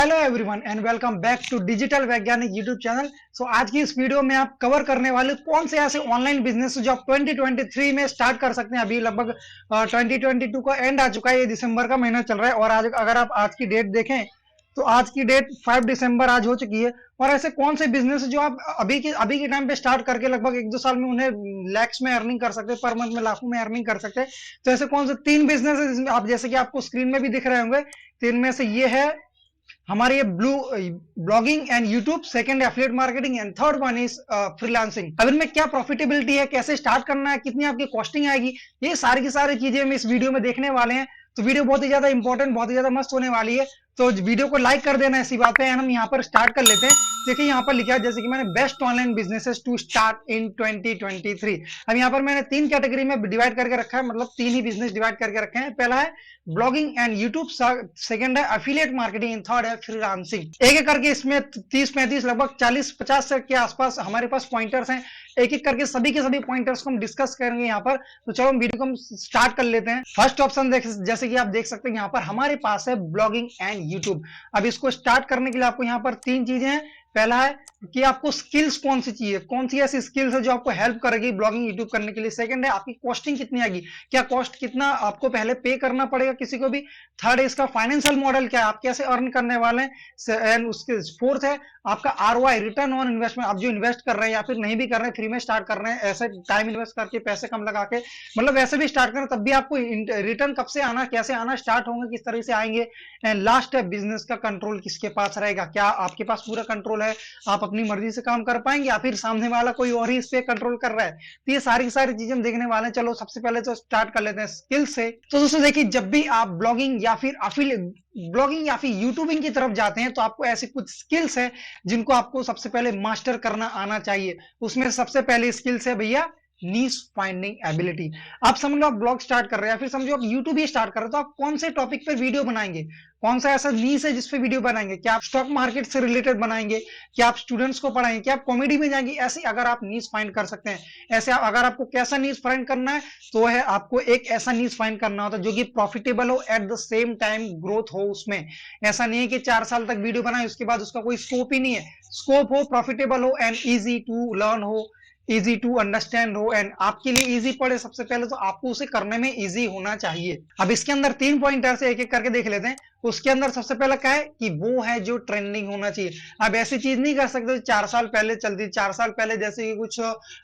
Hello everyone and welcome back to digital वैज्ञानिक YouTube channel. आज की इस वीडियो में आप कवर करने वाले कौन से ऐसे ऑनलाइन बिजनेस जो आप 2023 में स्टार्ट कर सकते हैं। अभी लगभग 2022 का एंड आ चुका है, ये दिसंबर का महीना चल रहा है और आज अगर आप आज की डेट देखें तो आज की डेट 5 दिसंबर आज हो चुकी है। और ऐसे कौन से बिजनेस जो आप अभी के टाइम पे स्टार्ट करके लगभग 1-2 साल में उन्हें लैक्स में अर्निंग कर सकते हैं, पर मंथ में लाखों में अर्निंग कर सकते हैं। तो ऐसे कौन से 3 बिजनेस है जिसमें आप जैसे कि आपको स्क्रीन में भी दिख रहे होंगे, 3 में से ये है हमारे ये blogging and YouTube, second affiliate marketing and third one is freelancing. अब इनमें क्या प्रॉफिटेबिलिटी है, कैसे स्टार्ट करना है, कितनी आपकी कॉस्टिंग आएगी, ये सारी की सारी चीजें हम इस वीडियो में देखने वाले हैं। तो वीडियो बहुत ही ज्यादा इंपॉर्टेंट, बहुत ही ज्यादा मस्त होने वाली है। तो वीडियो को लाइक कर देना इसी बात पे। एंड हम यहाँ पर स्टार्ट कर लेते हैं। देखिए यहाँ पर लिखा है जैसे कि मैंने best online businesses to start in 2023। अब यहाँ पर मैंने 3 कैटेगरी में डिवाइड करके रखा है, मतलब 3 ही बिजनेस डिवाइड करके रखे हैं। पहला है ब्लॉगिंग एंड यूट्यूब, सेकंड है एफिलिएट मार्केटिंग एंड थर्ड है फ्रीलांसिंग। एक एक करके इसमें 30-35 लगभग 40-50 के आसपास हमारे पास पॉइंटर्स हैं। एक एक करके सभी के सभी पॉइंटर्स को हम डिस्कस करेंगे यहाँ पर। तो चलो हम वीडियो को हम स्टार्ट कर लेते हैं। फर्स्ट ऑप्शन जैसे कि आप देख सकते हैं यहाँ पर हमारे पास है ब्लॉगिंग एंड यूट्यूब। अब इसको स्टार्ट करने के लिए आपको यहाँ पर 3 चीजें हैं। पहला है कि आपको स्किल्स कौन सी चाहिए, कौन सी ऐसी स्किल्स है जो आपको हेल्प करेगी ब्लॉगिंग यूट्यूब करने के लिए। सेकंड है आपकी कॉस्टिंग कितनी आएगी, क्या कॉस्ट कितना आपको पहले पे करना पड़ेगा किसी को भी। थर्ड है इसका फाइनेंशियल मॉडल क्या है, आप कैसे अर्न करने वाले हैं। एंड उसके फोर्थ है आपका आरओआई, रिटर्न ऑन इन्वेस्टमेंट, आप जो इन्वेस्ट कर रहे हैं या फिर नहीं भी कर रहे हैं, फ्री में स्टार्ट कर रहे हैं, ऐसे टाइम इन्वेस्ट करके पैसे कम लगा के, मतलब वैसे भी स्टार्ट करें तब भी आपको रिटर्न कब से आना, कैसे आना स्टार्ट होंगे, किस तरह से आएंगे। एंड लास्ट है बिजनेस का कंट्रोल किसके पास रहेगा, क्या आपके पास पूरा कंट्रोल है, आप अपनी मर्जी से काम कर पाएंगे या फिर सामने वाला कोई और ही इस पे कंट्रोल कर रहा है। तो ये सारी चीजें हम देखने वाले हैं। चलो सबसे पहले तो स्टार्ट कर लेते हैं स्किल से। तो दोस्तों देखिए, जब भी आप ब्लॉगिंग या फिर यूट्यूबिंग की तरफ जाते हैं तो आपको ऐसे कुछ स्किल्स है जिनको आपको सबसे पहले मास्टर करना आना चाहिए। उसमें सबसे पहले स्किल्स है भैया नीश फाइंडिंग एबिलिटी। आप समझ लो आप ब्लॉग स्टार्ट कर रहे हैं या फिर समझो आप यूट्यूब ही स्टार्ट कर रहे हो, तो आप कौन से टॉपिक पर वीडियो बनाएंगे, कौन सा ऐसा नीश है जिस पे वीडियो बनाएंगे। क्या आप स्टॉक मार्केट से रिलेटेड बनाएंगे, क्या आप स्टूडेंट्स को पढ़ाएंगे, क्या आप कॉमेडी में जाएंगे। ऐसे अगर आप नीश फाइंड कर सकते हैं, ऐसे अगर आपको कैसा नीश फाइंड करना है तो है आपको एक ऐसा नीश फाइंड करना होता है जो कि प्रॉफिटेबल हो, at the same time growth हो उसमें। ऐसा नहीं है कि 4 साल तक वीडियो बनाए उसके बाद उसका कोई स्कोप ही नहीं है। स्कोप हो, प्रॉफिटेबल हो एंड इजी टू लर्न हो, इजी टू अंडरस्टैंड हो एंड आपके लिए इजी पड़े। सबसे पहले तो आपको उसे करने में इजी होना चाहिए। अब इसके अंदर 3 पॉइंटर से एक एक करके देख लेते हैं। उसके अंदर सबसे पहला क्या है कि वो है जो ट्रेंडिंग होना चाहिए। अब ऐसी चीज नहीं कर सकते 4 साल पहले चलती, 4 साल पहले जैसे कि कुछ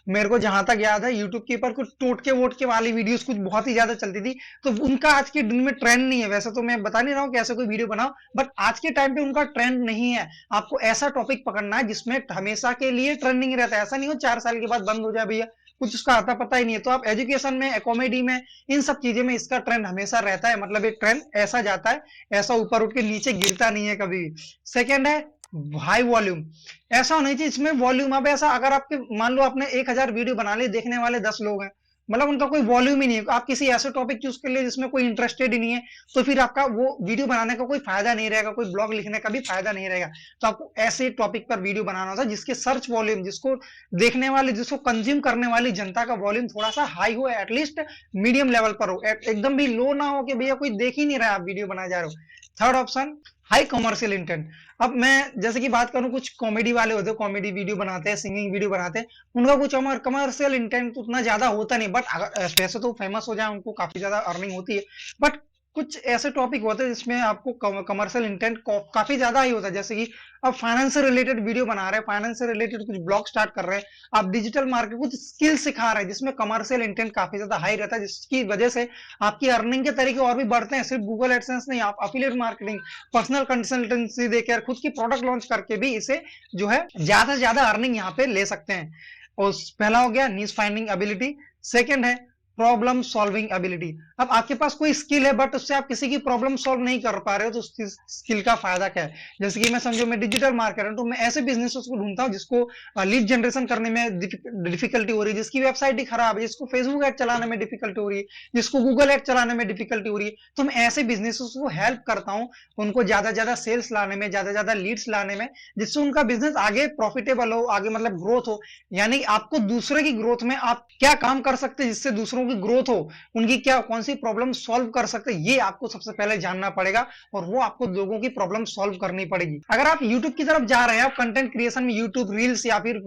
मेरे को जहां तक याद है यूट्यूब के ऊपर कुछ टोटके वोटके वाली वीडियोस कुछ बहुत ही ज्यादा चलती थी, तो उनका आज के दिन में ट्रेंड नहीं है। वैसे तो मैं बता नहीं रहा हूँ कि ऐसे कोई वीडियो बनाओ, बट आज के टाइम पे उनका ट्रेंड नहीं है। आपको ऐसा टॉपिक पकड़ना है जिसमें हमेशा के लिए ट्रेंडिंग रहता है। ऐसा नहीं हो 4 साल के बाद बंद हो जाए भैया, कुछ उसका आता पता ही नहीं है। तो आप एजुकेशन में, कॉमेडी में, इन सब चीजें में इसका ट्रेंड हमेशा रहता है। मतलब एक ट्रेंड ऐसा जाता है, ऐसा ऊपर उठ के नीचे गिरता नहीं है कभी भी। सेकेंड है हाई वॉल्यूम। ऐसा होना चाहिए इसमें वॉल्यूम। अब ऐसा अगर आपके मान लो आपने 1000 वीडियो बना ली, देखने वाले 10 लोग हैं, मतलब उनका कोई वॉल्यूम ही नहीं है। आप किसी ऐसे टॉपिक चूज कर लिए जिसमें कोई इंटरेस्टेड ही नहीं है, तो फिर आपका वो वीडियो बनाने का कोई फायदा नहीं रहेगा, कोई ब्लॉग लिखने का भी फायदा नहीं रहेगा। तो आपको ऐसे टॉपिक पर वीडियो बनाना होता है जिसके सर्च वॉल्यूम, जिसको देखने वाले, जिसको कंज्यूम करने वाली जनता का वॉल्यूम थोड़ा सा हाई हो, एटलीस्ट मीडियम लेवल पर हो, एकदम भी लो ना हो कि भैया कोई देख ही नहीं रहा, आप वीडियो बनाए जा रहे हो। Third option high commercial intent. अब मैं जैसे कि बात करूं, कुछ कॉमेडी वाले होते हैं, कॉमेडी वीडियो बनाते हैं, सिंगिंग वीडियो बनाते हैं, उनका कुछ कमर्शियल इंटेंट उतना ज्यादा होता नहीं, बट अगर वैसे तो फेमस हो जाए उनको काफी ज्यादा अर्निंग होती है। बट कुछ ऐसे टॉपिक होते हैं जिसमें आपको कमर्शियल इंटेंट काफी ज्यादा ही होता है। जैसे कि अब फाइनेंस से रिलेटेड वीडियो बना रहे हैं, फाइनेंस से रिलेटेड कुछ ब्लॉग स्टार्ट कर रहे हैं, आप डिजिटल मार्केट कुछ स्किल सिखा रहे हैं जिसमें कमर्शियल इंटेंट काफी ज्यादा हाई रहता है, जिसकी वजह से आपकी अर्निंग के तरीके और भी बढ़ते हैं। सिर्फ गूगल एडसेंस नहीं, आप एफिलिएट मार्केटिंग, पर्सनल कंसल्टेंसी देकर, खुद की प्रोडक्ट लॉन्च करके भी इसे जो है ज्यादा से ज्यादा अर्निंग यहाँ पे ले सकते हैं। और पहला हो गया नीश फाइंडिंग एबिलिटी। सेकंड है प्रॉब्लम सॉल्विंग एबिलिटी। अब आपके पास कोई स्किल है बट उससे आप किसी की प्रॉब्लम सॉल्व नहीं कर पा रहे हो, तो उस स्किल का फायदा क्या है। जैसे कि मैं समझो मैं डिजिटल मार्केटर हूं, तो मैं ऐसे बिजनेसेस को ढूंढता हूं जिसको लीड जनरेशन करने में डिफिकल्टी हो रही है, जिसकी वेबसाइट ही खराब है, जिसको फेसबुक एड चलाने में डिफिकल्टी हो रही है, जिसको गूगल एड चलाने में डिफिकल्टी हो रही है। तो मैं ऐसे बिजनेसेस को हेल्प करता हूं, उनको ज्यादा ज्यादा सेल्स लाने में, ज्यादा ज्यादा लीड्स लाने में, जिससे उनका बिजनेस आगे प्रॉफिटेबल हो, आगे मतलब ग्रोथ हो। यानी आपको दूसरे की ग्रोथ में आप क्या काम कर सकते हैं जिससे दूसरों की ग्रोथ हो, उनकी क्या कौन सी प्रॉब्लम सॉल्व कर सकते हैं, ये आपको सबसे पहले जानना पड़ेगा और वो आपको लोगों की प्रॉब्लम सॉल्व करनी पड़ेगी। अगर आप यूट्यूब की तरफ जा रहे हैं, आप कंटेंट क्रिएशन में यूट्यूब रील्स या फिर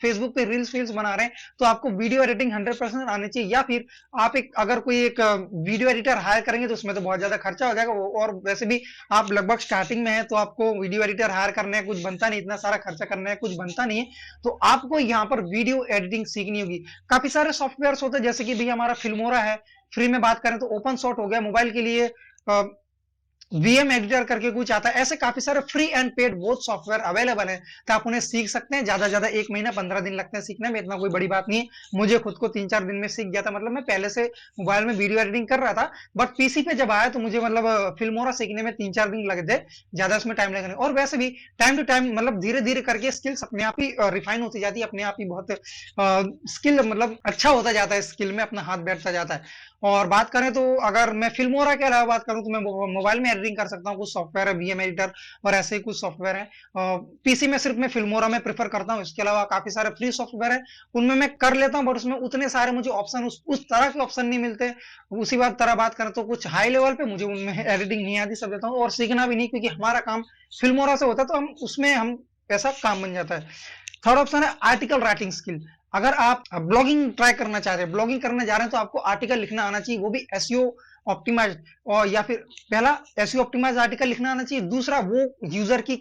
फेसबुक पे रील्स फील्स बना रहे हैं, तो आपको वीडियो एडिटिंग 100% आनी चाहिए। या फिर आप एक अगर कोई एक वीडियो एडिटर हायर करेंगे तो उसमें तो बहुत ज्यादा खर्चा हो जाएगा, और वैसे भी आप लगभग स्टार्टिंग में है तो आपको वीडियो एडिटर हायर करने है, कुछ बनता नहीं, इतना सारा खर्चा करना है, कुछ बनता नहीं है। तो आपको यहाँ पर वीडियो एडिटिंग सीखनी होगी। काफी सारे सॉफ्टवेयर होते हैं, जैसे कि भी हमारा फिल्मोरा है, फ्री में बात करें तो ओपन शॉट हो गया, मोबाइल के लिए वीएम एडिटर करके कुछ आता है। ऐसे काफी सारे फ्री एंड पेड बहुत सॉफ्टवेयर अवेलेबल है, तो आप उन्हें सीख सकते हैं। ज्यादा ज्यादा 1 महीना 15 दिन लगते हैं सीखने में, इतना कोई बड़ी बात नहीं है। मुझे खुद को 3-4 दिन में सीख गया था। मतलब मैं पहले से मोबाइल में वीडियो एडिटिंग कर रहा था, बट पीसी पे जब आया तो मुझे मतलब फिल्मोरा सीखने में 3-4 दिन लगे थे, ज्यादा उसमें टाइम लगा नहीं। और वैसे भी टाइम टू टाइम मतलब धीरे धीरे करके स्किल्स अपने आप ही रिफाइन होती जाती है, अपने आप ही बहुत स्किल मतलब अच्छा होता जाता है, स्किल में अपना हाथ बैठता जाता है। और बात करें तो अगर मैं फिल्मोरा के अलावा बात करूं तो मैं मोबाइल में एडिटिंग कर सकता हूं, कुछ सॉफ्टवेयर है वीएम एडिटर और ऐसे ही कुछ सॉफ्टवेयर है। पीसी में सिर्फ मैं फिल्मोरा में प्रेफर करता हूं, इसके अलावा काफी सारे फ्री सॉफ्टवेयर है, उनमें मैं कर लेता हूं, बट उसमें उतने सारे मुझे ऑप्शन उस तरह के ऑप्शन नहीं मिलते। उसी बात करें तो कुछ हाई लेवल पे मुझे उनमें एडिटिंग नहीं आती, सब देता हूँ और सीखना भी नहीं, क्योंकि हमारा काम फिल्मोरा से होता है, तो हम उसमें हम ऐसा काम बन जाता है। थर्ड ऑप्शन है आर्टिकल राइटिंग स्किल। अगर आप ब्लॉगिंग ट्राई करना चाह रहे हैं, ब्लॉगिंग करने जा रहे हैं, तो आपको आर्टिकल लिखना आना चाहिए, वो भी एसईओ ऑप्टिमाइज, और या फिर पहला एसईओ ऑप्टिमाइज आर्टिकल लिखना आना चाहिए। दूसरा वो यूजर की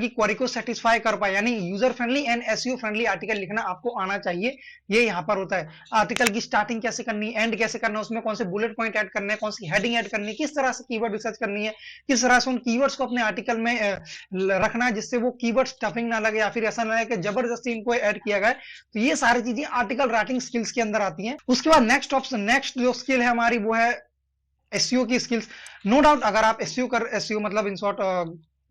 क्वेरी को सेटिस्फाई कर पाए, यानी user friendly and SEO friendly article लिखना आपको आना चाहिए। ये यहाँ पर होता है। आर्टिकल की स्टार्टिंग कैसे करनी है, एंड कैसे करना है, उसमें कौन से बुलेट पॉइंट ऐड करने हैं, कौन सी हेडिंग ऐड करनी है, किस तरह से कीवर्ड रिसर्च करनी है, किस तरह से उन कीवर्ड्स को अपने आर्टिकल में रखना है, जिससे वो कीवर्ड स्टफिंग ना लगे या फिर ऐसा ना लगे कि जबरदस्ती इनको ऐड किया गया है। तो ये सारी चीजें आर्टिकल राइटिंग स्किल्स के अंदर आती हैं। उसके बाद नेक्स्ट जो स्किल है हमारी वो है एसईओ की स्किल्स। नो डाउट अगर आप एसईओ मतलब इन शॉर्ट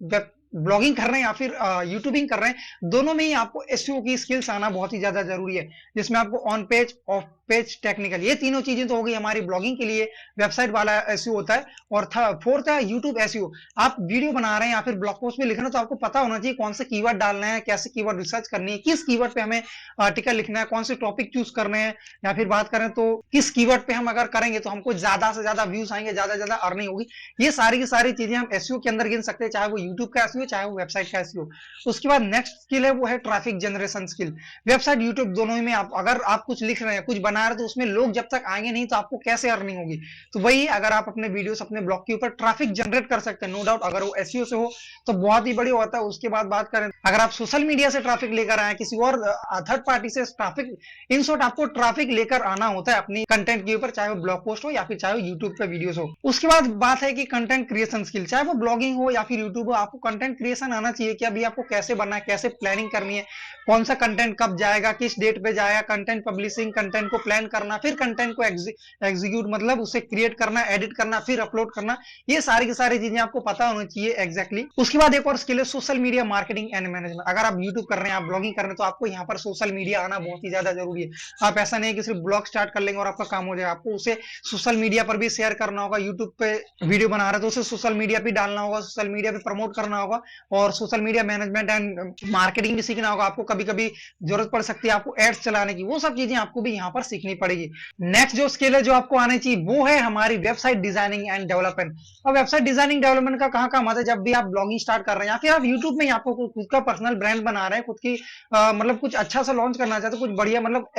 वेब ब्लॉगिंग कर रहे हैं या फिर यूट्यूबिंग कर रहे हैं, दोनों में ही आपको एसईओ की स्किल्स आना बहुत ही ज्यादा जरूरी है, जिसमें आपको on page, of page, technical, ये तीनों चीजें तो हो गई हमारी ब्लॉगिंग के लिए, वेबसाइट वाला एसईओ होता है। और फोर्थ है यूट्यूब एसईओ। आप वीडियो बना रहे हैं या फिर ब्लॉग पोस्ट में लिख रहे हैं, तो आपको पता होना चाहिए कौन से कीवर्ड डालना है, कैसे कीवर्ड रिसर्च करनी है, किस कीवर्ड पे हमें आर्टिकल लिखना है, कौन से टॉपिक चूज करने हैं, या फिर बात करें तो किस कीवर्ड पे हम अगर करेंगे तो हमको ज्यादा से ज्यादा व्यूज आएंगे, ज्यादा से ज्यादा अर्निंग होगी। ये सारी की सारी चीजें हम एसईओ के अंदर गिन सकते हैं, चाहे वो यूट्यूब का एसईओ, चाहे वो वेबसाइट का एसईओ। उसके बाद नेक्स्ट स्किल है वो है traffic generation skill. Website, YouTube दोनों ही में अगर आप कुछ लिख रहे हैं, कुछ बना रहे हैं, तो उसमें लोग जब तक आएंगे नहीं तो आपको कैसे अर्निंग होगी। तो वही अगर आप अपने वीडियोस, अपने ब्लॉग के ऊपर ट्रैफिक जनरेट कर सकते हैं, नो डाउट अगर वो एसईओ से हो तो बहुत ही बढ़िया होता है। उसके बाद बात करें अगर आप सोशल मीडिया से ट्रैफिक लेकर आए, किसी और थर्ड पार्टी से ट्रैफिक, इन शॉर्ट आपको ट्रैफिक लेकर आना होता है अपनी कंटेंट के ऊपर, चाहे वो ब्लॉग पोस्ट हो या फिर चाहे वो यूट्यूब पे वीडियोस हो। उसके बाद बात है कि कंटेंट क्रिएशन स्किल, चाहे वो ब्लॉगिंग हो या फिर यूट्यूब हो, आपको कंटेंट क्रिएशन आना चाहिए कि अभी आपको कैसे बनना है, कैसे प्लानिंग करनी है, कौन सा कंटेंट कब जाएगा, किस डेट पे जाएगा, कंटेंट पब्लिशिंग, कंटेंट को प्लान करना, फिर कंटेंट को एग्जीक्यूट मतलब उसे क्रिएट करना, एडिट करना, फिर अपलोड करना, ये सारी की सारी चीजें आपको पता होनी चाहिए एग्जैक्टली। उसके बाद एक और स्किल है social media marketing and management. अगर आप यूट्यूब कर रहे हैं, आप ब्लॉगिंग कर रहे हैं, तो आपको यहाँ पर सोशल मीडिया आना बहुत ही ज्यादा जरूरी है। आप ऐसा नहीं है कि सिर्फ ब्लॉग स्टार्ट कर लेंगे और आपका काम हो जाएगा, आपको उसे सोशल मीडिया पर भी शेयर करना होगा। यूट्यूब पे वीडियो बना रहे हैं तो उसे सोशल मीडिया पे डालना होगा, सोशल मीडिया पे प्रमोट करना होगा, और social media management and marketing भी सीखना होगा। आपको कभी कभी जरूरत पड़ सकती है आपको एड्स चलाने की, वो सब चीजें आपको भी यहाँ पर सीखनी पड़ेगी। नेक्स्ट जो स्किल है जो आपको आनी चाहिए वो है हमारी वेबसाइट डिजाइनिंग एंड डेवलपमेंट। अब वेबसाइट डिजाइनिंग डेवलपमेंट का कहाँ काम आता है, जब भी आप ब्लॉगिंग स्टार्ट कर रहे हैं या फिर आप यूट्यूब में आपको खुद का पर्सनल ब्रांड बना रहे हैं, खुद की मतलब कुछ अच्छा सा लॉन्च करना चाहते हैं, कुछ बढ़िया मतलब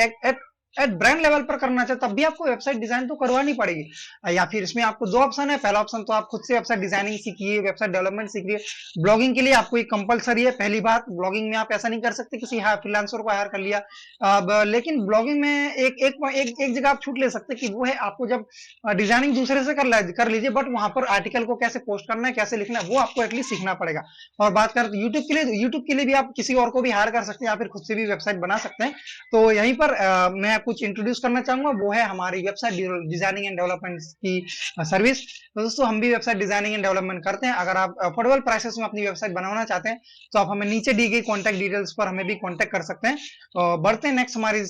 एट ब्रांड लेवल पर करना चाहते, तब भी आपको वेबसाइट डिजाइन तो करवानी पड़ेगी। या फिर इसमें आपको दो ऑप्शन है, पहला ऑप्शन तो आप खुद से वेबसाइट डिजाइनिंग सीखिए, वेबसाइट डेवलपमेंट सीखिए। ब्लॉगिंग के लिए आपको एक कंपलसरी है, पहली बात, ब्लॉगिंग में आप ऐसा नहीं कर सकते किसी फ्रीलांसर को हायर कर लिया। अब लेकिन ब्लॉगिंग में एक जगह आप छूट ले सकते कि वो है आपको जब डिजाइनिंग दूसरे से कर लीजिए, बट वहां पर आर्टिकल को कैसे पोस्ट करना है, कैसे लिखना है, वो आपको एटलीस्ट सीखना पड़ेगा। और बात करें तो यूट्यूब के लिए भी आप किसी और को भी हायर कर सकते हैं या फिर खुद से भी वेबसाइट बना सकते हैं। तो यहीं पर मैं कुछ इंट्रोड्यूस करना चाहूंगा, वो है हमारी वेबसाइट डिजाइनिंग एंड डेवलपमेंट की सर्विस। तो दोस्तों हम भी वेबसाइट डिजाइनिंग एंड डेवलपमेंट करते हैं। अगर आप अफोर्डेबल प्राइसेस में अपनी वेबसाइट बनाना चाहते हैं तो आप हमें नीचे दी गई कॉन्टैक्ट डिटेल्स पर हमें भी कॉन्टैक्ट कर सकते हैं। बढ़ते हैं नेक्स्ट हमारी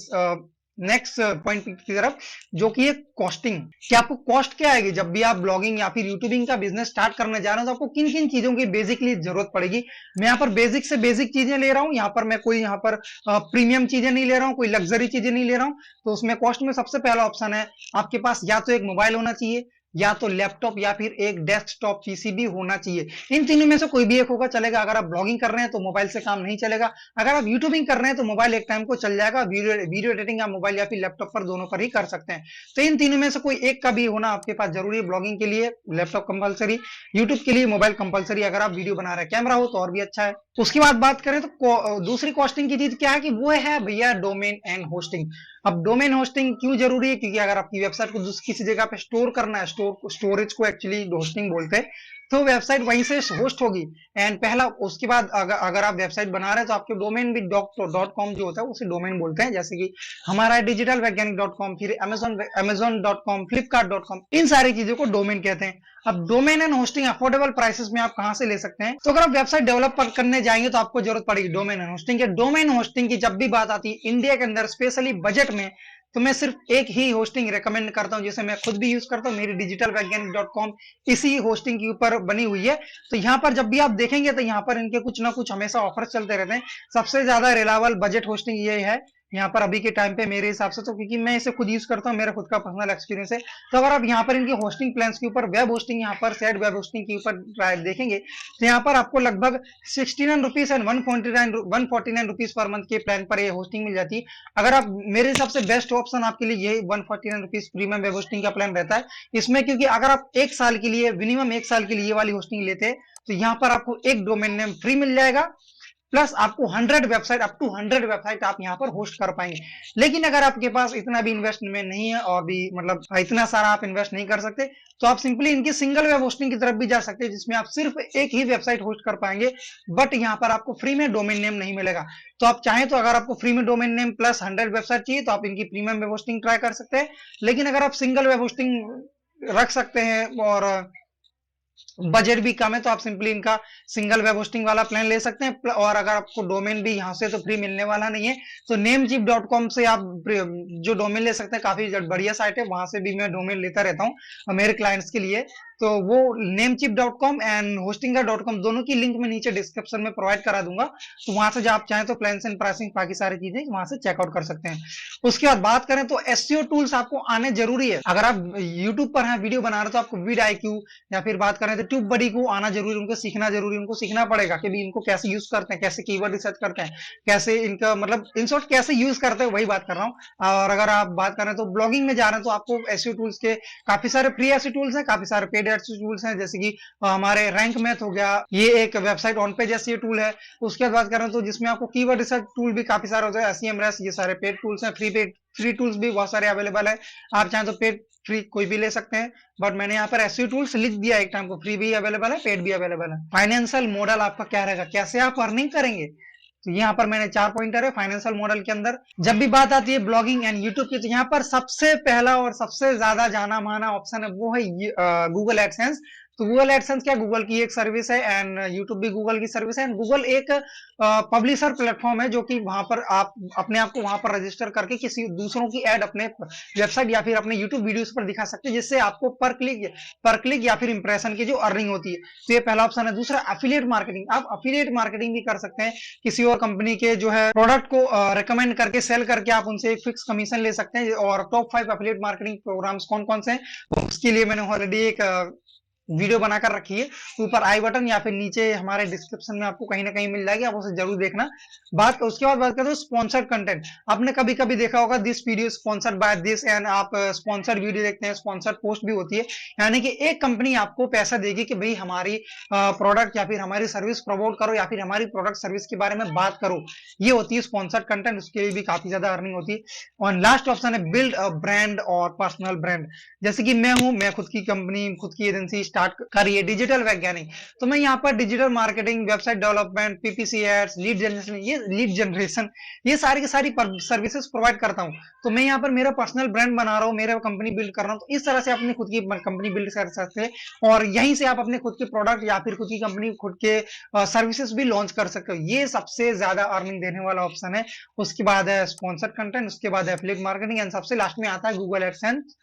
नेक्स्ट पॉइंट की तरफ, जो कि है कॉस्टिंग। कि आपको कॉस्ट क्या आएगी जब भी आप ब्लॉगिंग या फिर यूट्यूबिंग का बिजनेस स्टार्ट करने जा रहे हो, तो आपको किन किन चीजों की बेसिकली जरूरत पड़ेगी। मैं यहाँ पर बेसिक से बेसिक चीजें ले रहा हूँ, यहाँ पर मैं कोई यहाँ पर प्रीमियम चीजें नहीं ले रहा हूँ, कोई लग्जरी चीजें नहीं ले रहा हूँ। तो उसमें कॉस्ट में सबसे पहला ऑप्शन है, आपके पास या तो एक मोबाइल होना चाहिए, या तो लैपटॉप, या फिर एक डेस्कटॉप पीसीबी होना चाहिए। इन तीनों में से कोई भी एक होगा चलेगा। अगर आप ब्लॉगिंग कर रहे हैं तो मोबाइल से काम नहीं चलेगा। अगर आप यूट्यूबिंग कर रहे हैं तो मोबाइल एक टाइम को चल जाएगा। वीडियो एडिटिंग आप मोबाइल या फिर लैपटॉप पर, दोनों पर ही कर सकते हैं। तो इन तीनों में से कोई एक का भी होना आपके पास जरूरी है। ब्लॉगिंग के लिए लैपटॉप कंपलसरी, यूट्यूब के लिए मोबाइल कंपलसरी। अगर आप वीडियो बना रहे हैं, कैमरा हो तो और भी अच्छा है। उसके बाद बात करें तो दूसरी कॉस्टिंग की चीज क्या है कि वो है भैया डोमेन एंड होस्टिंग। अब डोमेन होस्टिंग क्यों जरूरी है, क्योंकि अगर आपकी वेबसाइट को किसी जगह पे स्टोर करना है, स्टोरेज को एक्चुअली होस्टिंग बोलते हैं, तो वेबसाइट वहीं से होस्ट होगी। एंड पहला, उसके बाद अगर आप वेबसाइट बना रहे हैं तो आपके डोमेन भी .com जो होता है उसे डोमेन बोलते हैं। जैसे कि हमारा है digitalvaigyanic.com, फिर amazon.com, flipkart.com, इन सारी चीजों को डोमेन कहते हैं। अब domain and hosting affordable prices में आप कहां से ले सकते हैं, तो अगर आप वेबसाइट डेवलप करने जाएंगे तो आपको जरूरत पड़ेगी डोमेन एंड होस्टिंग के। डोमेन होस्टिंग की जब भी बात आती है इंडिया के अंदर, स्पेशली बजट में, तो मैं सिर्फ एक ही होस्टिंग रेकमेंड करता हूं, जिसे मैं खुद भी यूज करता हूं। मेरी digitalvaigyanic.com इसी होस्टिंग के ऊपर बनी हुई है। तो यहाँ पर जब भी आप देखेंगे तो यहाँ पर इनके कुछ ना कुछ हमेशा ऑफर चलते रहते हैं। सबसे ज्यादा रिलायबल बजट होस्टिंग ये है यहाँ पर अभी के टाइम पे मेरे हिसाब से, तो क्योंकि मैं इसे खुद यूज करता हूँ, मेरा खुद का पर्सनल एक्सपीरियंस है। तो अगर आप यहाँ पर इनकी होस्टिंग प्लान्स के ऊपर, वेब होस्टिंग यहाँ पर सेड वेब होस्टिंग के ऊपर देखेंगे, तो यहाँ पर आपको लगभग 69 rupees and 149 rupees per month के प्लान पर ये होस्टिंग मिल जाती है। अगर आप, मेरे हिसाब से बेस्ट ऑप्शन आपके लिए यही 149 रुपीज प्रीमियम वेब होस्टिंग का प्लान रहता है इसमें, क्योंकि अगर आप एक साल के लिए, मिनिमम एक साल के लिए ये वाली होस्टिंग लेते हैं, तो यहाँ पर आपको एक डोमेन नेम फ्री मिल जाएगा, प्लस आपको 100 वेबसाइट, अप टू 100 वेबसाइट आप यहाँ पर होस्ट कर पाएंगे। लेकिन अगर आपके पास इतना भी इन्वेस्टमेंट नहीं है, और भी मतलब इतना सारा आप इन्वेस्ट नहीं कर सकते, तो आप सिंपली इनकी सिंगल वेब होस्टिंग की तरफ भी जा सकते हैं, जिसमें आप सिर्फ एक ही वेबसाइट होस्ट कर पाएंगे, बट यहाँ पर आपको फ्री में डोमेन नेम नहीं मिलेगा। तो आप चाहें तो, अगर आपको फ्री में डोमेन नेम प्लस 100 वेबसाइट चाहिए, तो आप इनकी प्रीमियम वेब होस्टिंग ट्राई कर सकते हैं। लेकिन अगर आप सिंगल वेब होस्टिंग रख सकते हैं और बजट भी कम है, तो आप सिंपली इनका सिंगल वेब होस्टिंग वाला प्लान ले सकते हैं। और अगर आपको डोमेन भी यहाँ से तो फ्री मिलने वाला नहीं है, तो namecheap.com से आप जो डोमेन ले सकते हैं, काफी बढ़िया साइट है, वहां से भी मैं डोमेन लेता रहता हूँ मेरे क्लाइंट्स के लिए। तो वो namecheap.com एंड hostinga.com दोनों की लिंक मैं नीचे डिस्क्रिप्शन में प्रोवाइड करा दूंगा। तो वहां से जो आप चाहें तो प्लान्स एंड प्राइसिंग, बाकी सारी चीजें वहां से चेकआउट कर सकते हैं। उसके बाद बात करें तो एसईओ टूल्स आपको आने जरूरी है। अगर आप यूट्यूब पर हैं, वीडियो बना रहे तो आपको vidIQ, या फिर बात करें तो ट्यूब बडी को आना जरूरी, उनको सीखना जरूरी, उनको सीखना पड़ेगा कि भी इनको कैसे यूज करते हैं, कैसे कीवर्ड रिसर्च करते हैं, कैसे इनका मतलब इन शॉर्ट कैसे यूज करते हैं, वही बात कर रहा हूँ। और अगर आप बात करें तो ब्लॉगिंग में जा रहे हैं, तो आपको एसईओ टूल्स के काफी सारे फ्री एसईओ टूल्स हैं, काफी सारे पेड एसईओ टूल्स हैं, जैसे कि हमारे रैंक मैथ हो गया, ये एक website on page SEO tool है। उसके बाद बात करें तो जिसमें आपको कीवर्ड रिसर्च टूल भी काफी सारे होते हैं, SEMrush, ये सारे पेड टूल्स हैं। फ्री टूल्स भी बहुत सारे अवेलेबल है, आप चाहें तो पेड फ्री कोई भी ले सकते हैं, बट मैंने यहाँ पर एसईओ टूल्स लिख दिया एक टाइम को, फ्री भी अवेलेबल है, पेड भी अवेलेबल है। फाइनेंशियल मॉडल आपका क्या रहेगा, कैसे आप अर्निंग करेंगे, तो यहाँ पर मैंने 4 पॉइंटर है फाइनेंशियल मॉडल के अंदर। जब भी बात आती है ब्लॉगिंग एंड यूट्यूब की, तो यहाँ पर सबसे पहला और सबसे ज्यादा जाना माना ऑप्शन है, वो है गूगल एडसेंस। तो गूगल एडसेंस क्या, गूगल की एक सर्विस है, एंड यूट्यूब भी गूगल की सर्विस है। एंड गूगल एक पब्लिशर प्लेटफॉर्म है, जो कि वहां पर आप अपने आप को वहां पर रजिस्टर करके किसी दूसरों की एड अपने वेबसाइट या फिर अपने यूट्यूब वीडियोस पर दिखा सकते हैं, जिससे आपको पर क्लिक या फिर इंप्रेशन की जो अर्निंग होती है। तो ये पहला ऑप्शन है। दूसरा एफिलिएट मार्केटिंग, आप एफिलिएट मार्केटिंग भी कर सकते हैं, किसी और कंपनी के जो है प्रोडक्ट को रिकमेंड करके, सेल करके आप उनसे एक फिक्स कमीशन ले सकते हैं। और टॉप 5 एफिलिएट मार्केटिंग प्रोग्राम्स कौन कौन से हैं, उसके लिए मैंने ऑलरेडी एक वीडियो बनाकर रखी है, ऊपर आई बटन या फिर नीचे हमारे डिस्क्रिप्शन में आपको कहीं ना कहीं मिल जाएगी, आप उसे जरूर देखना। उसके बाद बात करें तो स्पॉन्सर्ड कंटेंट, आपने कभी कभी देखा होगा this video sponsored by this, and आप स्पॉन्सर्ड वीडियो देखते हैं, स्पॉन्सर्ड पोस्ट भी होती है, यानी कि एक कंपनी आपको पैसा देगी कि भाई हमारी प्रोडक्ट या फिर हमारी सर्विस प्रमोट करो, या फिर हमारी प्रोडक्ट सर्विस के बारे में बात करो, ये होती है स्पॉन्सर्ड कंटेंट, उसके लिए भी काफी ज्यादा अर्निंग होती है। और लास्ट ऑप्शन है बिल्ड अ ब्रांड और पर्सनल ब्रांड, जैसे कि मैं हूं, मैं खुद की कंपनी, खुद की एजेंसी स्टार्ट करिए डिजिटल वैज्ञानिक। तो मैं यहाँ पर digital marketing, website development, PPC ads, lead generation ये सारी की सारी सर्विसेज प्रोवाइड करता हूँ। तो मैं यहाँ पर मेरा पर्सनल ब्रांड बना रहा हूँ, मेरा कंपनी बिल्ड कर रहा हूँ। तो इस तरह से अपनी खुद की कंपनी बिल्ड कर सकते हैं और यहीं से आप अपने खुद के प्रोडक्ट या फिर खुद की कंपनी, खुद के सर्विसेज भी लॉन्च कर सकते हो। ये सबसे ज्यादा अर्निंग देने वाला ऑप्शन है। उसके बाद है स्पॉन्सर्ड कंटेंट, उसके बाद है एफिलिएट मार्केटिंग एंड सबसे लास्ट में आता है गूगल एडसेंस।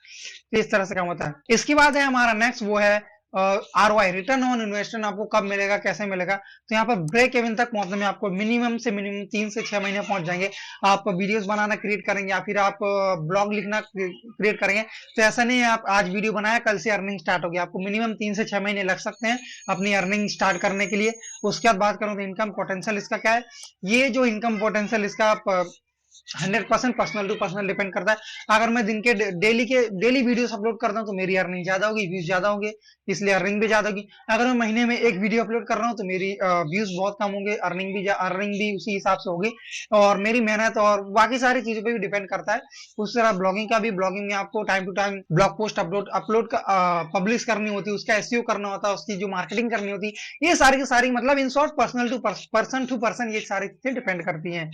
तो इस तरह से काम होता है। इसके बाद है हमारा नेक्स्ट, वो है ROI, रिटर्न ऑन इन्वेस्टमेंट आपको कब मिलेगा, कैसे मिलेगा। तो यहाँ पर ब्रेक इवन तक पहुंचने में आपको मिनिमम से मिनिमम 3 से 6 महीने पहुंच जाएंगे। आप वीडियोस बनाना क्रिएट करेंगे या फिर आप ब्लॉग लिखना क्रिएट करेंगे, तो ऐसा नहीं है आप आज वीडियो बनाया कल से अर्निंग स्टार्ट होगी। आपको मिनिमम 3 से 6 महीने लग सकते हैं अपनी अर्निंग स्टार्ट करने के लिए। उसके बाद बात करूं तो इनकम पोटेंशियल इसका क्या है। ये जो इनकम पोटेंशियल इसका आप 100% पर्सनल टू पर्सनल डिपेंड करता है। अगर मैं दिन के डेली वीडियोस अपलोड करता हूँ तो मेरी अर्निंग ज्यादा होगी, व्यूज ज्यादा होंगे, इसलिए अर्निंग भी ज्यादा होगी। अगर मैं महीने में एक वीडियो अपलोड कर रहा हूँ तो मेरी व्यूज बहुत कम होंगे, अर्निंग भी उसी हिसाब से होगी। और मेरी मेहनत और बाकी सारी चीजों पर भी डिपेंड करता है। उस तरह ब्लॉगिंग का भी, ब्लॉगिंग में आपको time to time blog post upload publish करनी होती है, उसका एसईओ करना होता है, उसकी जो मार्केटिंग करनी होती है, ये सारी की सारी मतलब in short person to person ये सारी चीजें डिपेंड करती हैं।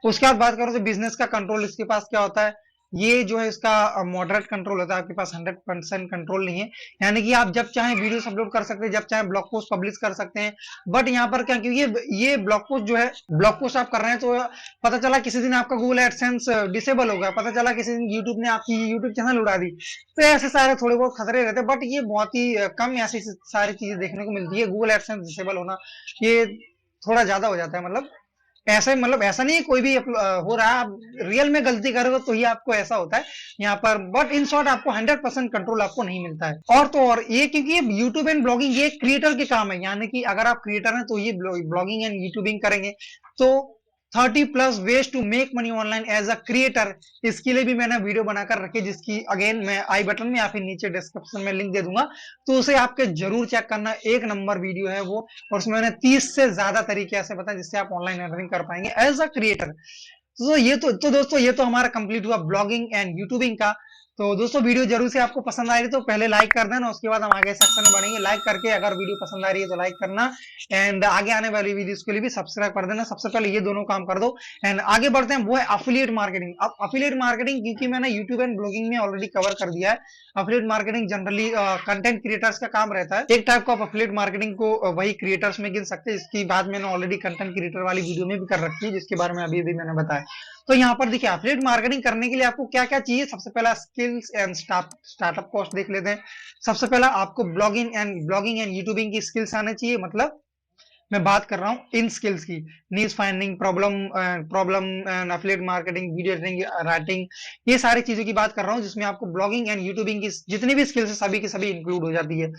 उसके बाद बात करो तो बिजनेस का कंट्रोल इसके पास क्या होता है। ये जो है इसका मॉडरेट कंट्रोल होता है, आपके पास 100% कंट्रोल नहीं है। यानी कि आप जब चाहे वीडियो अपलोड कर सकते हैं, जब चाहे ब्लॉग पोस्ट पब्लिश कर सकते हैं। बट यहाँ पर क्या, क्योंकि ये ब्लॉग पोस्ट जो है, ब्लॉग पोस्ट आप कर रहे हैं तो पता चला किसी दिन आपका गूगल एडसेंस डिसेबल हो गया, पता चला किसी दिन यूट्यूब ने आपकी यूट्यूब चैनल उड़ा दी, तो ऐसे सारे थोड़े बहुत खतरे रहते हैं। बट ये बहुत ही कम ऐसी सारी चीजें देखने को मिलती है। गूगल एडसेंस डिसेबल होना ये थोड़ा ज्यादा हो जाता है। मतलब ऐसा नहीं है कोई भी हो रहा है, आप रियल में गलती करोगे तो ही आपको ऐसा होता है यहाँ पर। बट इन शॉर्ट आपको 100% कंट्रोल आपको नहीं मिलता है। और तो और ये, क्योंकि ये यूट्यूब एंड ब्लॉगिंग ये क्रिएटर के काम है, यानी कि अगर आप क्रिएटर हैं तो ये ब्लॉगिंग एंड यूट्यूबिंग करेंगे तो 30+ ways to make money online as a creator, इसके लिए भी मैंने वीडियो बनाकर रखी, जिसकी अगेन मैं आई बटन में या फिर नीचे डिस्क्रिप्शन में लिंक दे दूंगा। तो उसे आपके जरूर चेक करना, एक नंबर वीडियो है वो। और उसमें मैंने 30 से ज्यादा तरीके ऐसे बताए जिससे आप ऑनलाइन अर्निंग कर पाएंगे एज अ क्रिएटर। तो दोस्तों ये तो हमारा कंप्लीट हुआ ब्लॉगिंग एंड यूट्यूबिंग का। तो दोस्तों वीडियो जरूर से आपको पसंद आ रही है तो पहले लाइक कर देना, उसके बाद हम आगे सेक्शन में बढ़ेंगे। लाइक करके अगर वीडियो पसंद आ रही है तो लाइक करना, एंड आगे आने वाली वीडियोस के लिए भी सब्सक्राइब कर देना। सबसे पहले ये दोनों काम कर दो एंड आगे बढ़ते हैं, वो है अफिलिएट मार्केटिंग। अब अफिलिएट मार्केटिंग क्योंकि मैंने यूट्यूब एंड ब्लॉगिंग में ऑलरेडी कवर कर दिया है। Affiliate marketing generally content creators का काम रहता है। एक टाइप का अफिलिएट मार्केटिंग को वही क्रिएटर्स में गिन सकते हैं। इसकी बात मैंने ऑलरेडी कंटेंट क्रिएटर वाली वीडियो में भी कर रखी है, जिसके बारे में अभी भी मैंने बताया। तो यहाँ पर देखिए एफिलिएट मार्केटिंग करने के लिए आपको क्या क्या चाहिए। सबसे पहला स्किल्स एंड स्टार्टअप कॉस्ट देख लेते हैं। सबसे पहला आपको ब्लॉगिंग एंड यूट्यूबिंग की स्किल्स आने चाहिए। मतलब मैं बात कर रहा हूँ इन स्किल्स की, niche finding, problem and affiliate marketing, video editing, writing, ये सारी चीजों की बात कर रहा हूँ जिसमें आपको ब्लॉगिंग एंड यूट्यूबिंग की जितनी भी स्किल्स है सभी की सभी इंक्लूड हो जाती है।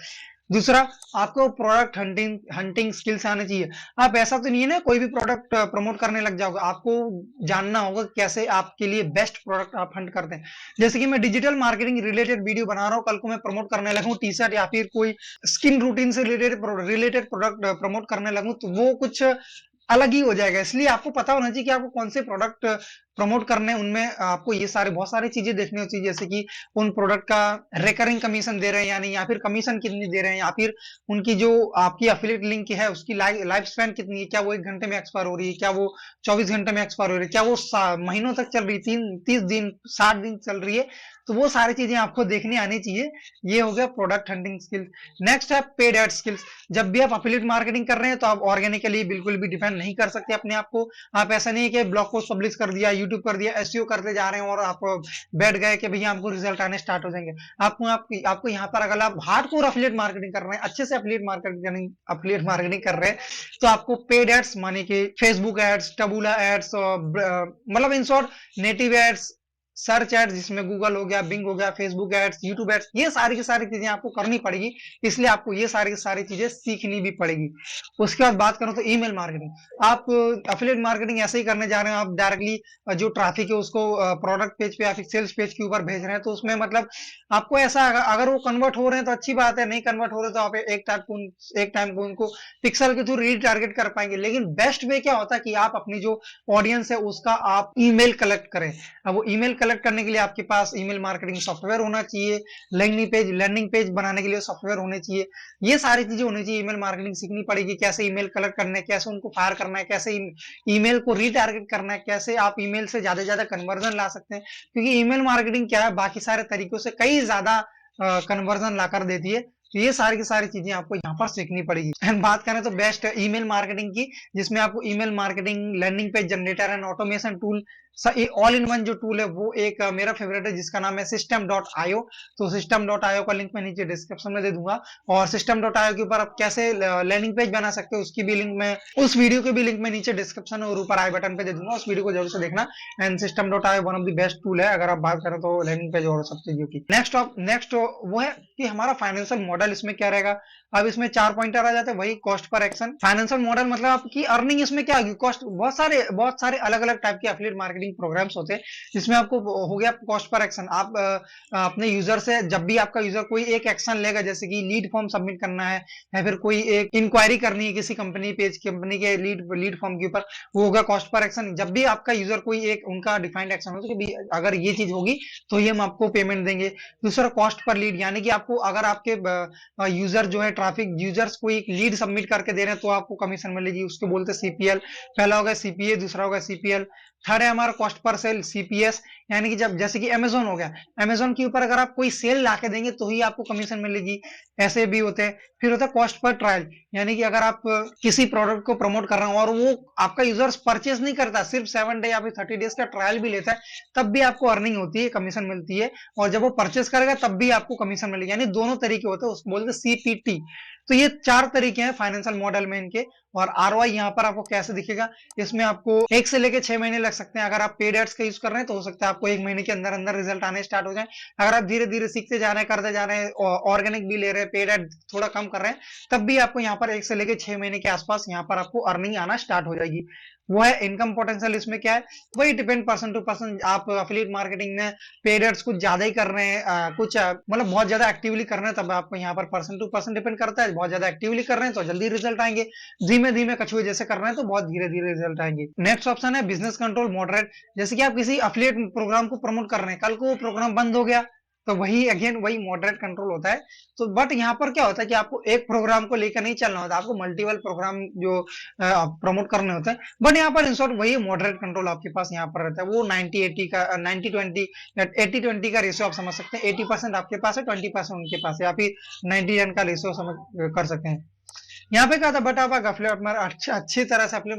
दूसरा, आपको प्रोडक्ट हंटिंग स्किल्स आने चाहिए। आप ऐसा तो नहीं है ना कोई भी प्रोडक्ट प्रमोट करने लग जाओगे, आपको जानना होगा कैसे आपके लिए बेस्ट प्रोडक्ट आप हंट करते हैं। जैसे कि मैं डिजिटल मार्केटिंग रिलेटेड वीडियो बना रहा हूँ, कल को मैं प्रमोट करने लगूँ टी शर्ट या फिर कोई स्किन रूटीन से रिलेटेड प्रोडक्ट प्रमोट करने लगूँ, तो वो कुछ अलग ही हो जाएगा। इसलिए आपको पता होना चाहिए कि आपको कौन से प्रोडक्ट प्रमोट करने हैं। उनमें आपको ये बहुत सारी चीजें देखनी होती है, जैसे कि उन प्रोडक्ट का रिकरिंग कमीशन दे रहे हैं या नहीं, या फिर कमीशन कितनी दे रहे हैं, या फिर उनकी जो आपकी एफिलिएट लिंक की है उसकी लाइफ स्पैन कितनी है, क्या वो 1 घंटे में एक्सपायर हो रही है, क्या वो 24 घंटे में एक्सपायर हो रही है, क्या वो महीनों तक चल रही है, 30 दिन 60 दिन चल रही है। तो वो सारी चीजें आपको देखनी आनी चाहिए। ये हो गया प्रोडक्ट हंटिंग स्किल्स। नेक्स्ट है पेड एड स्किल्स। जब भी आप एफिलिएट मार्केटिंग कर रहे हैं तो आप ऑर्गेनिकली बिल्कुल भी डिफेंड नहीं कर सकते अपने आप को। आप ऐसा नहीं है कि ब्लॉग पोस्ट पब्लिश कर दिया, यूट्यूब कर दिया, एसईओ करते जा रहे हैं और आप बैठ गए कि भैया हमको रिजल्ट आने स्टार्ट हो जाएंगे। आपको यहाँ पर अगर आप हार्डकोर एफिलिएट मार्केटिंग कर रहे हैं, अच्छे से एफिलिएट मार्केटिंग कर रहे हैं, तो आपको पेड एड्स माने कि फेसबुक एड्स, टबूला एड्स, मतलब in short native ads, search ads जिसमें गूगल हो गया, बिंग हो गया, फेसबुक एड्स, यूट्यूब एड्स, ये सारी की सारी चीजें आपको करनी पड़ेगी। इसलिए आपको ये सारी की सारी चीजें सीखनी भी पड़ेगी। उसके बाद बात करूं तो ईमेल मार्केटिंग। आप एफिलिएट मार्केटिंग ऐसे ही करने जा रहे हैं, आप डायरेक्टली जो ट्रैफिक है उसको प्रोडक्ट पेज पे या फिर सेल्स पेज के ऊपर भेज रहे हैं, तो उसमें मतलब आपको ऐसा अगर वो कन्वर्ट हो रहे हैं तो अच्छी बात है, नहीं कन्वर्ट हो रहे तो आप एक टाइम को उनको पिक्सल के थ्रू रीटारगेट कर पाएंगे। लेकिन बेस्ट वे क्या होता है कि आप अपनी जो ऑडियंस है उसका आप ईमेल कलेक्ट करें। अब वो ईमेल कलेक्ट करने के लिए आपके पास ईमेल मार्केटिंग सॉफ्टवेयर होना चाहिए, लैंडिंग पेज बनाने के लिए सॉफ्टवेयर होने चाहिए। ये सारी चीजें होनी चाहिए। ईमेल मार्केटिंग सीखनी पड़ेगी, कैसे ईमेल कलेक्ट करना है, कैसे उनको फायर करना है, कैसे ईमेल को रीटारगेट करना है, कैसे आप ईमेल से ज्यादा से ज्यादा कन्वर्जन ला सकते हैं। क्योंकि ईमेल मार्केटिंग क्या है, बाकी सारे तरीकों से कई ज्यादा कन्वर्जन ला कर देती है। तो ये सारी की सारी चीजें आपको यहाँ पर सीखनी पड़ेगी। एंड बात करें तो बेस्ट ईमेल मार्केटिंग की, जिसमें आपको email marketing, landing page generator and automation tool, all in one जो टूल है वो एक मेरा फेवरेट है, जिसका नाम है system.io। तो system.io का लिंक मैं नीचे डिस्क्रिप्शन में दे दूंगा। और system.io के ऊपर आप कैसे लैंडिंग पेज बना सकते हो उसकी भी लिंक मैं, उस वीडियो की भी लिंक मैं नीचे डिस्क्रिप्शन और ऊपर आई बटन पे दे दूंगा। उस वीडियो को जरूर से देखना। And system.io one of the best tool है अगर आप बात करें तो लैंडिंग पेज और सब चीजों की। नेक्स्ट वो है कि हमारा फाइनेंशियल मॉडल इसमें क्या रहेगा। अब इसमें 4 पॉइंटर आ जाते हैं, वही cost per action, financial model, मतलब आपकी अर्निंग इसमें क्या होगी, कॉस्ट, बहुत सारे अलग अलग टाइप के एफिलिएट मार्केटिंग प्रोग्राम्स होते हैं, जिसमें आपको हो गया कॉस्ट पर एक्शन। आप अपने यूजर से, जब भी आपका यूजर कोई एक एक्शन लेगा, जैसे कि लीड फॉर्म सबमिट करना है या फिर कोई एक इंक्वायरी करनी है किसी कंपनी के लीड फॉर्म के ऊपर, वो होगा कॉस्ट पर एक्शन। जब भी आपका यूजर कोई एक उनका डिफाइंड एक्शन हो कि अगर ये चीज होगी तो ये हम आपको पेमेंट देंगे। दूसरा कॉस्ट पर लीड, यानी कि आपको अगर आपके यूजर जो है, ट्रैफिक यूजर्स कोई एक लीड सबमिट करके दे रहे हैं तो आपको कमीशन मिलेगी, उसको बोलते हैं सीपीएल। पहला होगा सीपीए, दूसरा होगा सीपीएल। थर्ड है हमारा कॉस्ट पर सेल, सीपीएस, यानी कि जब जैसे कि अमेजोन हो गया, अमेजोन के ऊपर अगर आप कोई सेल ला के देंगे तो ही आपको कमीशन मिलेगी, ऐसे भी होते हैं। फिर होता है कॉस्ट पर ट्रायल, यानी कि अगर आप किसी प्रोडक्ट को प्रमोट कर रहे हैं और वो आपका यूजर्स परचेज नहीं करता, सिर्फ 7 डे या फिर 30 डेज का ट्रायल भी लेता है, तब भी आपको अर्निंग होती है, कमीशन मिलती है। और जब वो परचेज करेगा तब भी आपको कमीशन मिलेगी, यानी दोनों तरीके होते हैं, उसको बोलते हैं सीपीटी। तो ये 4 तरीके हैं फाइनेंशियल मॉडल में इनके। और आरओआई यहाँ पर आपको कैसे दिखेगा, इसमें आपको 1 से लेकर 6 महीने लग सकते हैं। अगर आप पेड एड्स का यूज कर रहे हैं तो हो सकता है आपको 1 महीने के अंदर अंदर रिजल्ट आने स्टार्ट हो जाए। अगर आप धीरे धीरे सीखते जा रहे हैं, करते जा रहे हैं, ऑर्गेनिक भी ले रहे हैं, पेड एड थोड़ा कम कर रहे हैं, तब भी आपको यहाँ पर 1 से लेकर 6 महीने के आसपास यहाँ पर आपको अर्निंग आना स्टार्ट हो जाएगी। वो है इनकम पोटेंशियल। इसमें क्या है, वही डिपेंड पर्सन टू पर्सन। आप एफिलिएट मार्केटिंग में पेड एड्स कुछ ज्यादा ही कर रहे हैं, कुछ मतलब बहुत ज्यादा एक्टिवली कर रहे हैं, तब आपको यहाँ पर पर्सन टू पर्सन डिपेंड करता है। बहुत ज्यादा एक्टिवली कर रहे हैं तो जल्दी रिजल्ट आएंगे, धीमे धीमे कछुए जैसे कर रहे हैं तो बहुत धीरे धीरे रिजल्ट आएंगे। नेक्स्ट ऑप्शन है बिजनेस कंट्रोल मॉडरेट। जैसे कि आप किसी एफिलिएट प्रोग्राम को प्रमोट कर रहे हैं, कल को वो प्रोग्राम बंद हो गया तो वही अगेन वही मॉडरेट कंट्रोल होता है। तो बट यहाँ पर क्या होता है कि आपको एक प्रोग्राम को लेकर नहीं चलना होता, आपको मल्टीपल प्रोग्राम जो प्रमोट करने होते हैं। बट यहाँ पर इन शॉर्ट वही मॉडरेट कंट्रोल आपके पास यहाँ पर रहता है। वो 90-80 का 90-20 80-20 का रेशियो आप समझ सकते हैं। 80% आपके पास है, 20% उनके पास है, या फिर 90-10 का रेशियो समझ कर सकते हैं। यहाँ पे क्या था, बट आप अगर अच्छी तरह से एफिलिएट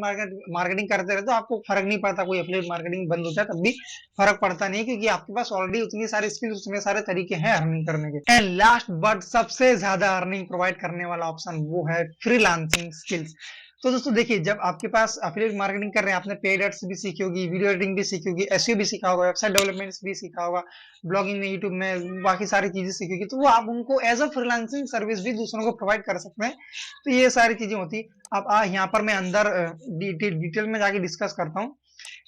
मार्केटिंग करते रहे तो आपको फर्क नहीं पड़ता, कोई एफिलिएट मार्केटिंग बंद हो जाए तब भी फर्क पड़ता नहीं है, क्योंकि आपके पास ऑलरेडी उतनी सारी स्किल्स, उतने सारे तरीके हैं अर्निंग करने के। एंड लास्ट बट सबसे ज्यादा अर्निंग प्रोवाइड करने वाला ऑप्शन वो है फ्रीलांसिंग स्किल्स। तो दोस्तों देखिए, जब आपके पास एफिलिएट मार्केटिंग कर रहे हैं, आपने पेड एड्स भी सीखी होगी, वीडियो एडिटिंग भी सीखी होगी, एसईओ भी सीखा होगा, वेबसाइट डेवलपमेंट भी सीखा होगा, ब्लॉगिंग में, यूट्यूब में बाकी सारी चीजें सीखी होगी, तो वो आप उनको एज अ फ्रीलांसिंग सर्विस भी दूसरों को प्रोवाइड कर सकते हैं। तो ये सारी चीजें होती। अब यहाँ पर मैं अंदर डिटेल में जाके डिस्कस करता हूँ।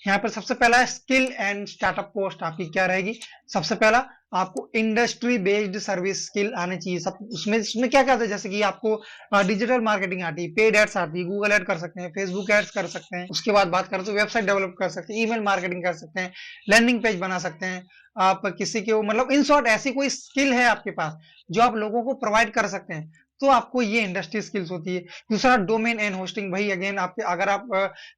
यहाँ पर सबसे पहला है स्किल एंड स्टार्टअप कॉस्ट आपकी क्या रहेगी। सबसे पहला आपको इंडस्ट्री बेस्ड सर्विस स्किल आने चाहिए। सब उसमें क्या क्या आता है, जैसे कि आपको डिजिटल मार्केटिंग आती है, पेड एड्स आती है, गूगल एड कर सकते हैं, फेसबुक एड्स कर सकते हैं। उसके बाद बात करें तो वेबसाइट डेवलप कर सकते हैं, ईमेल मार्केटिंग कर सकते हैं, लैंडिंग पेज बना सकते हैं। आप किसी के मतलब इन शॉर्ट ऐसी कोई स्किल है आपके पास जो आप लोगों को प्रोवाइड कर सकते हैं, तो आपको ये इंडस्ट्री स्किल्स होती है। दूसरा डोमेन एंड होस्टिंग, भाई अगेन आपके अगर आप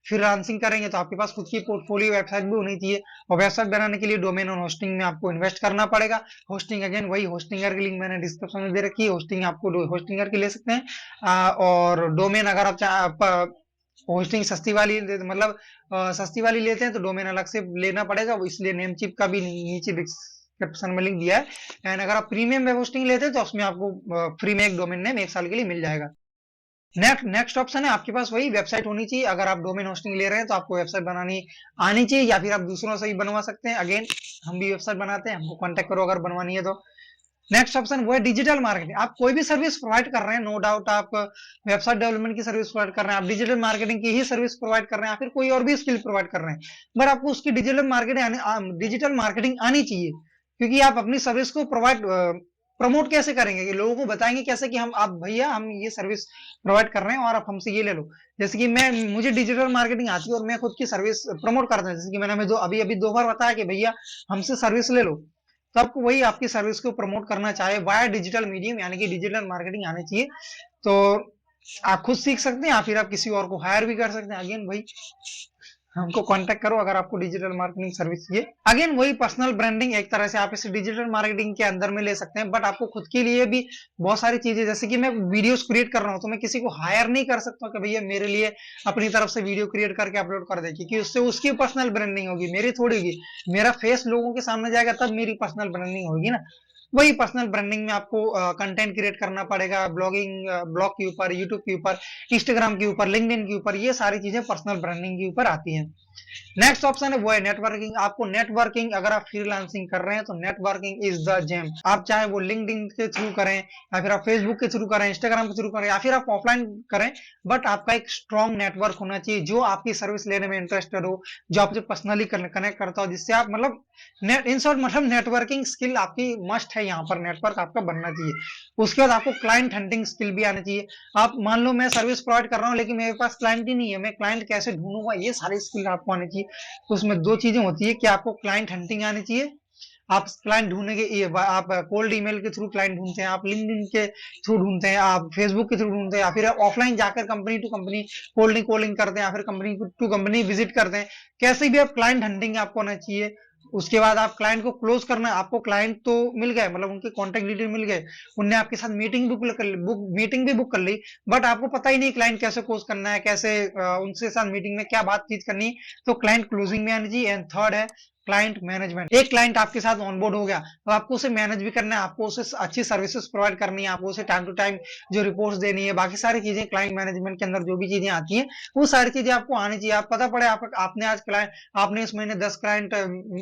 फ्रीलांसिंग करेंगे तो आपके पास खुद की पोर्टफोलियो वेबसाइट भी होनी चाहिए, और वेबसाइट बनाने के लिए डोमेन और होस्टिंग में आपको इन्वेस्ट करना पड़ेगा। होस्टिंग अगेन वही होस्टिंगर की लिंक मैंने डिस्क्रिप्शन में दे रखी है, होस्टिंग आपको होस्टिंगर की ले सकते हैं। और डोमेन अगर आप होस्टिंग सस्ती वाली मतलब सस्ती वाली लेते हैं तो डोमेन अलग से लेना पड़ेगा, इसलिए नेम चिप का भी नीचे डिस्क्रिप्शन में लिंक दिया है। एंड अगर आप प्रीमियम वेब होस्टिंग लेते हैं तो उसमें आपको फ्री में एक डोमेन नेम 1 साल के लिए मिल जाएगा। नेक्स्ट ऑप्शन है आपके पास वही वेबसाइट होनी चाहिए। अगर आप डोमेन होस्टिंग ले रहे हैं तो आपको वेबसाइट बनानी आनी चाहिए, या फिर आप दूसरों से भी बनवा सकते हैं। अगेन हम भी वेबसाइट बनाते हैं, हमको कांटेक्ट करो अगर बनवानी है तो। नेक्स्ट ऑप्शन वो है डिजिटल मार्केटिंग। आप कोई भी सर्विस प्रोवाइड कर रहे हैं, नो डाउट आप वेबसाइट डेवलपमेंट की सर्विस प्रोवाइड कर रहे हैं, आप डिजिटल मार्केटिंग की ही सर्विस प्रोवाइड कर रहे हैं, या फिर कोई और भी स्किल प्रोवाइड कर रहे हैं, बट आपको उसकी डिजिटल मार्केटिंग आनी चाहिए, क्योंकि आप अपनी सर्विस को प्रोवाइड प्रमोट कैसे करेंगे कि लोगों को बताएंगे कैसे कि हम आप भैया हम ये सर्विस प्रोवाइड कर रहे हैं और आप हमसे ये ले लो। जैसे कि मैं मुझे डिजिटल मार्केटिंग आती है और मैं खुद की सर्विस प्रमोट करता हूँ, जैसे कि मैंने हमें अभी अभी 2 बार बताया कि भैया हमसे सर्विस ले लो, तो आपको वही आपकी सर्विस को प्रमोट करना चाहे वाया डिजिटल मीडियम यानी कि डिजिटल मार्केटिंग आनी चाहिए। तो आप खुद सीख सकते हैं या फिर आप किसी और को हायर भी कर सकते हैं। अगेन भाई हमको कांटेक्ट करो अगर आपको डिजिटल मार्केटिंग सर्विस चाहिए। अगेन वही पर्सनल ब्रांडिंग, एक तरह से आप इसे डिजिटल मार्केटिंग के अंदर में ले सकते हैं, बट आपको खुद के लिए भी बहुत सारी चीजें, जैसे कि मैं वीडियोस क्रिएट कर रहा हूं तो मैं किसी को हायर नहीं कर सकता कि भैया मेरे लिए अपनी तरफ से वीडियो क्रिएट करके अपलोड कर दे, क्योंकि उससे उसकी पर्सनल ब्रांडिंग होगी, मेरी थोड़ी होगी। मेरा फेस लोगों के सामने जाएगा तब मेरी पर्सनल ब्रांडिंग होगी ना। वही पर्सनल ब्रांडिंग में आपको कंटेंट क्रिएट करना पड़ेगा, ब्लॉग के ऊपर, यूट्यूब के ऊपर, इंस्टाग्राम के ऊपर, लिंक्डइन के ऊपर, ये सारी चीजें पर्सनल ब्रांडिंग के ऊपर आती हैं। नेक्स्ट ऑप्शन है वो है नेटवर्किंग। आपको नेटवर्किंग, अगर आप फ्रीलांसिंग कर रहे हैं तो नेटवर्किंग इज द जेम। आप चाहे वो लिंक्डइन के थ्रू करें या फिर आप फेसबुक के थ्रू करें, इंस्टाग्राम के थ्रू करें या फिर आप ऑफलाइन करें, बट आपका एक स्ट्रॉन्ग नेटवर्क होना चाहिए जो आपकी सर्विस लेने में इंटरेस्टेड हो, जो आपसे पर्सनली कनेक्ट करता हो, जिससे आप मतलब इन शॉर्ट मतलब नेटवर्किंग स्किल आपकी मस्ट है, यहाँ पर नेटवर्क आपका बनना चाहिए। उसके बाद आपको क्लाइंट हंटिंग स्किल भी आनी चाहिए। आप मान लो मैं सर्विस प्रोवाइड कर रहा हूँ लेकिन मेरे पास क्लाइंट ही नहीं है, मैं क्लाइंट कैसे ढूंढूंगा, ये सारी स्किल आपको आनी चाहिए। तो उसमें 2 चीजें होती है कि आपको क्लाइंट हंटिंग आनी चाहिए, आप क्लाइंट ढूंढने के आप कोल्ड ईमेल के थ्रू क्लाइंट ढूंढते हैं, आप लिंक्डइन के थ्रू ढूंढते हैं, आप फेसबुक के थ्रू ढूंढते हैं, या फिर आप ऑफलाइन जाकर कंपनी टू कंपनी कोल्डिंग कॉलिंग करते हैं, या फिर कंपनी टू कंपनी विजिट करते हैं। कैसे भी आप क्लाइंट हंटिंग आपको आना चाहिए। उसके बाद आप क्लाइंट को क्लोज करना है। आपको क्लाइंट तो मिल गए, मतलब उनके कॉन्टेक्ट डिटेल मिल गए, उनने आपके साथ मीटिंग भी बुक कर ली, बट आपको पता ही नहीं क्लाइंट कैसे क्लोज करना है, कैसे उनके साथ मीटिंग में क्या बातचीत करनी है। तो क्लाइंट क्लोजिंग में आनी चाहिए। एंड थर्ड है क्लाइंट मैनेजमेंट। एक क्लाइंट आपके साथ ऑनबोर्ड हो गया तो आपको उसे मैनेज भी करना है, आपको उसे अच्छी सर्विसेज प्रोवाइड करनी है, आपको उसे टाइम टू टाइम जो रिपोर्ट्स देनी है, बाकी सारी चीजें क्लाइंट मैनेजमेंट के अंदर जो भी चीजें आती हैं वो सारी चीजें आपको आनी चाहिए। आप पता पड़े आपने आज क्लाइंट, आपने इस महीने 10 क्लाइंट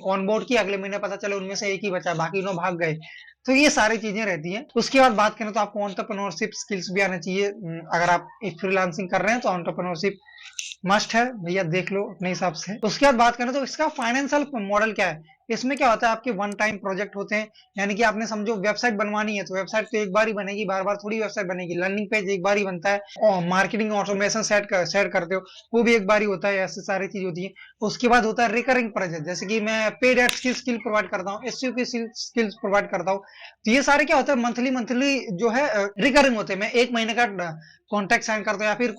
ऑनबोर्ड किया, अगले महीने पता चले उनमें से एक ही बचा, बाकी 9 भाग गए। तो ये सारी चीजें रहती हैं। उसके बाद बात करें तो आपको एंटरप्रेन्योरशिप स्किल्स भी आना चाहिए। अगर आप फ्रीलांसिंग कर रहे हैं तो एंटरप्रेन्योरशिप मस्ट है भैया, देख लो अपने हिसाब से। उसके बाद बात करें तो इसका फाइनेंशियल मॉडल क्या है। इसमें क्या होता है, आपके वन टाइम प्रोजेक्ट होते हैं, यानी कि आपने समझो वेबसाइट बनवानी है तो वेबसाइट तो एक बार ही बनेगी, बार बार थोड़ी वेबसाइट बनेगी। लर्निंग पेज एक बार ही बनता है, और मार्केटिंग ऑटोमेशन सेट करते हो वो भी एक बार ही होता है। ऐसी सारी चीज होती है। उसके बाद होता है रिकरिंग प्रोजेक्ट, जैसे कि मैं पेड एड्स की स्किल प्रोवाइड करता हूँ, एसईओ की स्किल्स प्रोवाइड करता हूँ। तो ये सारे क्या होता है, मंथली मंथली जो है रिकरिंग होते हैं। मैं 1 महीने का कॉन्ट्रैक्ट साइन करते हैं, या फिर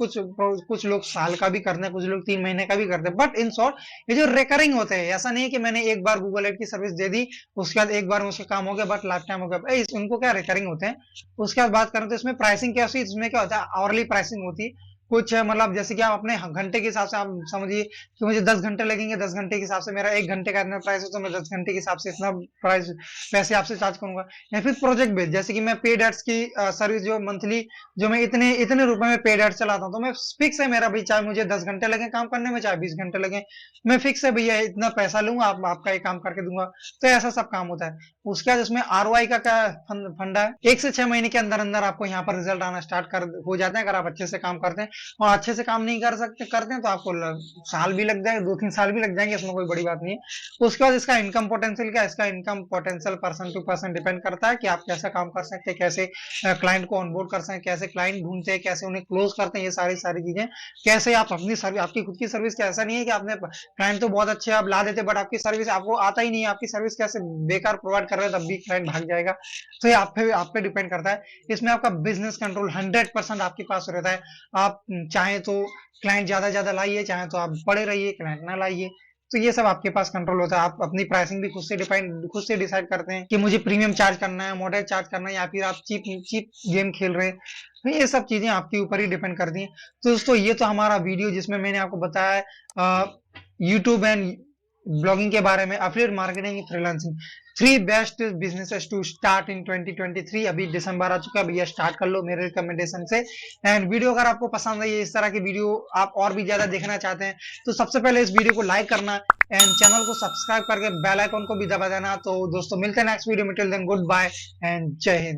कुछ लोग साल का भी करते हैं, कुछ लोग 3 महीने का भी करते हैं। बट इन शॉर्ट ये जो रिकरिंग होते हैं, ऐसा नहीं है कि मैंने एक बार गूगल एड की सर्विस दे दी, उसके बाद एक बार में उसका काम हो गया बट लाइफ टाइम हो गया, उनको क्या रिकरिंग होते हैं। उसके बाद बात करें तो इसमें प्राइसिंग क्या होती है, इसमें क्या होता है आवरली प्राइसिंग होती है। कुछ मतलब जैसे कि आप अपने घंटे के हिसाब से आप समझिए कि मुझे 10 घंटे लगेंगे, 10 घंटे के हिसाब से मेरा 1 घंटे का इतना प्राइस है, तो मैं 10 घंटे के हिसाब से इतना प्राइस पैसे आपसे चार्ज करूंगा। या फिर प्रोजेक्ट बेस्ड, जैसे कि मैं पेड एड्स की सर्विस जो मंथली जो मैं इतने इतने रुपए में पेड एड्स चलाता हूँ, तो मैं फिक्स है मेरा भाई, चाहे मुझे 10 घंटे लगे काम करने में, चाहे 20 घंटे लगे, मैं फिक्स है भैया इतना पैसा लूंगा, आपका ये काम करके दूंगा। तो ऐसा सब काम होता है। उसके बाद इसमें आरओआई का क्या फंडा है, 1 से 6 महीने के अंदर अंदर आपको यहाँ पर रिजल्ट आना स्टार्ट कर हो जाते हैं, अगर आप अच्छे से काम करते हैं। और अच्छे से काम नहीं करते हैं तो आपको साल भी लग जाएंगे, 2-3 साल भी लग जाएंगे, इसमें कोई बड़ी बात नहीं है। उसके बाद इसका इनकम पोटेंशियल क्या है, इसका income potential person to person depend करता है कि आप कैसा काम कर सकते हैं, कैसे क्लाइंट को ऑनबोर्ड कर सकते हैं, कैसे क्लाइंट ढूंढते हैं, कैसे उन्हें क्लोज करते हैं, ये सारी सारी चीजें। कैसे आप अपनी सर्विस, आपकी खुद की सर्विस, ऐसा नहीं है कि आपने क्लाइंट तो बहुत अच्छे आप ला देते बट आपकी सर्विस आपको आता ही नहीं है, आपकी सर्विस कैसे बेकार प्रोवाइड कर रहे हैं तब भी क्लाइंट भाग जाएगा। तो ये आप पे डिपेंड करता है। इसमें आपका बिजनेस कंट्रोल 100% आपके पास रहता है। आप चाहे तो क्लाइंट ज्यादा लाइए, चाहे तो आप पड़े रहिए, क्लाइंट ना लाइए। तो ये सब आपके पास कंट्रोल होता है। आप अपनी प्राइसिंग भी खुद से डिसाइड करते हैं कि मुझे प्रीमियम चार्ज करना है, मॉडरेट चार्ज करना है, या फिर आप चीप चीप गेम खेल रहे हैं। तो ये सब चीजें आपके ऊपर ही डिपेंड करती हैं। तो दोस्तों ये तो हमारा वीडियो जिसमें मैंने आपको बताया यूट्यूब एंड ब्लॉगिंग के बारे में, affiliate marketing, freelancing, 3 best businesses to start in 2023। अभी दिसंबर आ चुका है भैया, स्टार्ट कर लो मेरे रिकमेंडेशन से। एंड वीडियो अगर आपको पसंद आई है, इस तरह की वीडियो आप और भी ज्यादा देखना चाहते हैं, तो सबसे पहले इस वीडियो को लाइक करना एंड चैनल को सब्सक्राइब करके बेल आइकन को भी दबा देना। तो दोस्तों मिलते हैं नेक्स्ट वीडियो में, till then good bye and जय हिंद।